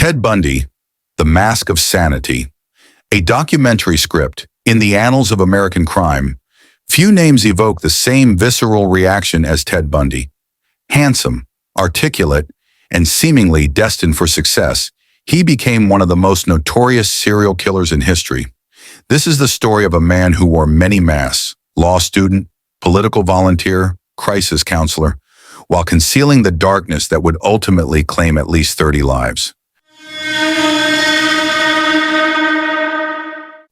Ted Bundy, The Mask of Sanity, a documentary script in the annals of American crime. Few names evoke the same visceral reaction as Ted Bundy. Handsome, articulate, and seemingly destined for success, he became one of the most notorious serial killers in history. This is the story of a man who wore many masks: law student, political volunteer, crisis counselor, while concealing the darkness that would ultimately claim at least 30 lives.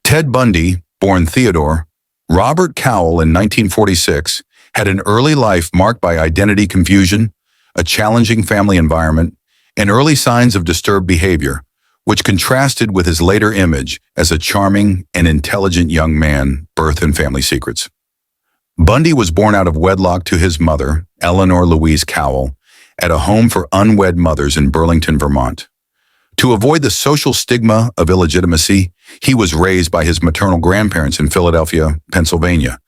Ted Bundy, born Theodore Robert Cowell in 1946, had an early life marked by identity confusion, a challenging family environment, and early signs of disturbed behavior, which contrasted with his later image as a charming and intelligent young man. Birth and family secrets. Bundy was born out of wedlock to his mother, Eleanor Louise Cowell, at a home for unwed mothers in Burlington, Vermont. To avoid the social stigma of illegitimacy, he was raised by his maternal grandparents in Philadelphia, Pennsylvania,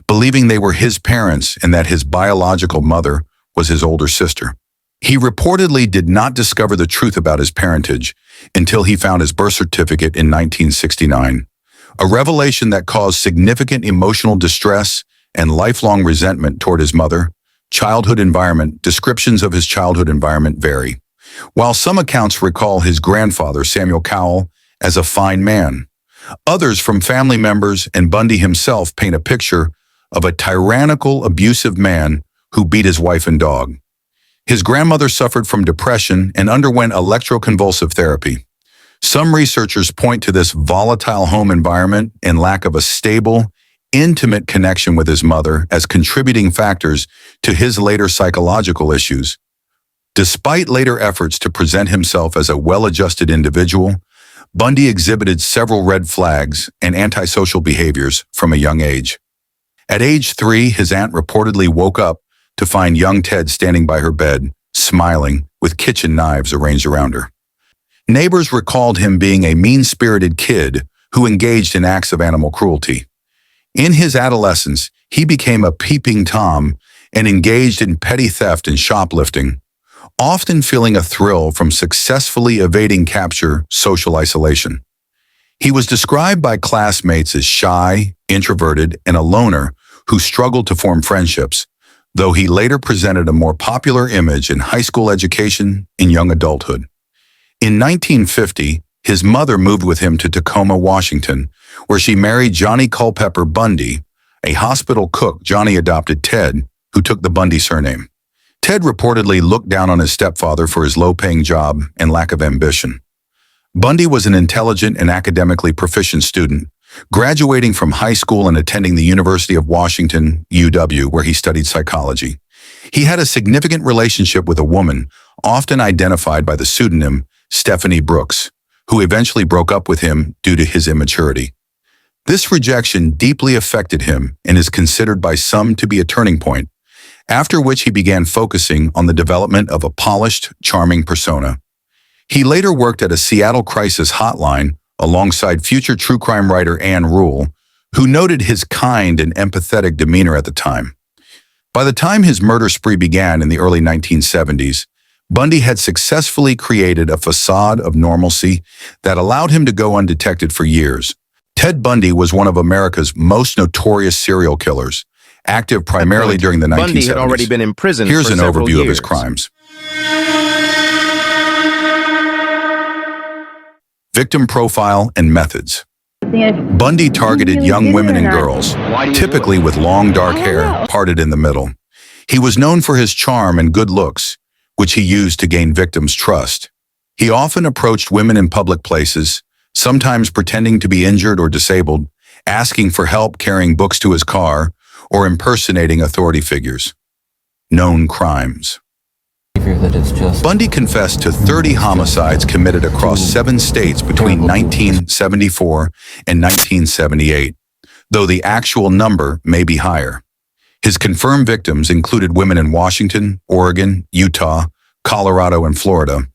believing they were his parents and that his biological mother was his older sister. He reportedly did not discover the truth about his parentage until he found his birth certificate in 1969, a revelation that caused significant emotional distress and lifelong resentment toward his mother. Childhood environment. Descriptions of his childhood environment vary. While some accounts recall his grandfather, Samuel Cowell, as a fine man, others from family members and Bundy himself paint a picture of a tyrannical, abusive man who beat his wife and dog. His grandmother suffered from depression and underwent electroconvulsive therapy. Some researchers point to this volatile home environment and lack of a stable, intimate connection with his mother as contributing factors to his later psychological issues. Despite later efforts to present himself as a well-adjusted individual, Bundy exhibited several red flags and antisocial behaviors from a young age. At age 3, his aunt reportedly woke up to find young Ted standing by her bed, smiling, with kitchen knives arranged around her. Neighbors recalled him being a mean-spirited kid who engaged in acts of animal cruelty. In his adolescence, he became a peeping Tom and engaged in petty theft and shoplifting, often feeling a thrill from successfully evading capture. Social isolation. He was described by classmates as shy, introverted, and a loner who struggled to form friendships, though he later presented a more popular image in high school education and young adulthood. In 1950, his mother moved with him to Tacoma, Washington, where she married Johnny Culpepper Bundy, a hospital cook. Johnny adopted Ted, who took the Bundy surname. Ted reportedly looked down on his stepfather for his low-paying job and lack of ambition. Bundy was an intelligent and academically proficient student, graduating from high school and attending the University of Washington, UW, where he studied psychology. He had a significant relationship with a woman, often identified by the pseudonym Stephanie Brooks, who eventually broke up with him due to his immaturity. This rejection deeply affected him and is considered by some to be a turning point, after which he began focusing on the development of a polished, charming persona. He later worked at a Seattle crisis hotline alongside future true crime writer Ann Rule, who noted his kind and empathetic demeanor at the time. By the time his murder spree began in the early 1970s, Bundy had successfully created a facade of normalcy that allowed him to go undetected for years. Ted Bundy was one of America's most notorious serial killers, active primarily during the 1970s. Bundy had already been imprisoned Here's for an several overview years. of his crimes. Victim profile and methods. Bundy targeted young women and girls, typically with long dark hair parted in the middle. He was known for his charm and good looks, which he used to gain victims' trust. He often approached women in public places, sometimes pretending to be injured or disabled, asking for help carrying books to his car, or impersonating authority figures. Known crimes. Bundy confessed to 30 homicides committed across 7 states between 1974 and 1978, though the actual number may be higher. His confirmed victims included women in Washington, Oregon, Utah, Colorado, and Florida.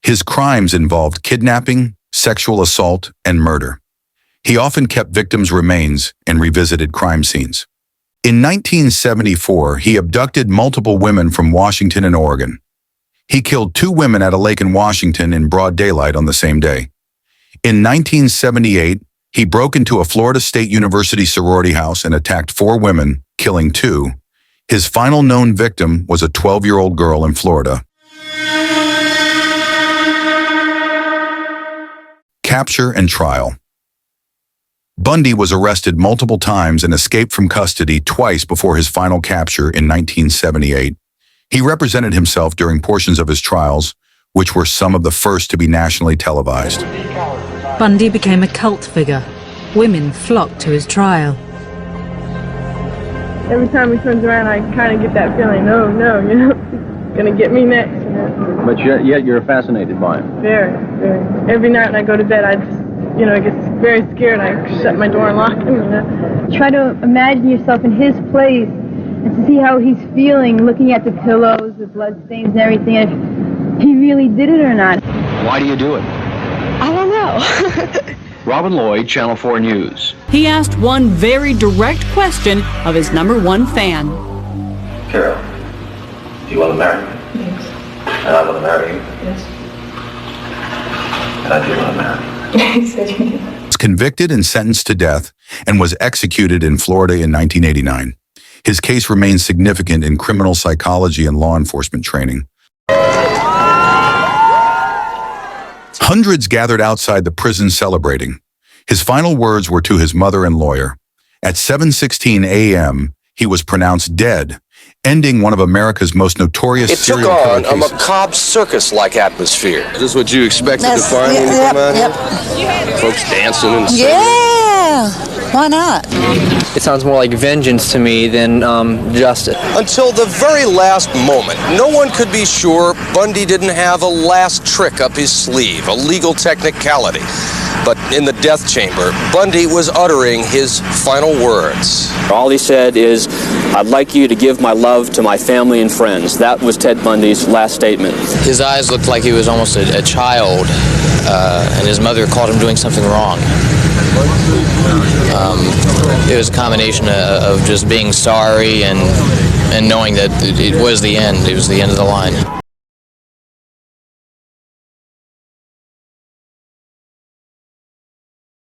His crimes involved kidnapping, sexual assault, and murder. He often kept victims' remains and revisited crime scenes. In 1974, he abducted multiple women from Washington and Oregon. He killed 2 women at a lake in Washington in broad daylight on the same day. In 1978, he broke into a Florida State University sorority house and attacked 4 women, killing 2. His final known victim was a 12-year-old girl in Florida. Capture and trial. Bundy was arrested multiple times and escaped from custody twice before his final capture in 1978. He represented himself during portions of his trials, which were some of the first to be nationally televised. Bundy became a cult figure. Women flocked to his trial. Every time he turns around, I kind of get that feeling, oh no, he's gonna get me next. But yet you're fascinated by him. Very, very. Every night when I go to bed, I just, I get very scared. I shut my door and lock him, Try to imagine yourself in his place and to see how he's feeling, looking at the pillows, the blood stains and everything, if he really did it or not. Why do you do it? I don't know. Robin Lloyd, Channel 4 News. He asked one very direct question of his #1 fan. Carol, do you want to marry me? Yes. And I want to marry you? Yes. And I do want to marry you. He said you did. Was convicted and sentenced to death and was executed in Florida in 1989. His case remains significant in criminal psychology and law enforcement training. Hundreds gathered outside the prison celebrating. His final words were to his mother and lawyer. At 7:16 a.m., he was pronounced dead, ending one of America's most notorious serial killer cases. It took on a macabre circus-like atmosphere. Is this what you expected to find when you come out here? Folks dancing and singing? Yeah, why not? It sounds more like vengeance to me than justice. Until the very last moment, no one could be sure Bundy didn't have a last trick up his sleeve, a legal technicality. But in the death chamber, Bundy was uttering his final words. All he said is, "I'd like you to give my love to my family and friends." That was Ted Bundy's last statement. His eyes looked like he was almost a child, and his mother caught him doing something wrong. It was a combination of just being sorry and knowing that it was the end. It was the end of the line.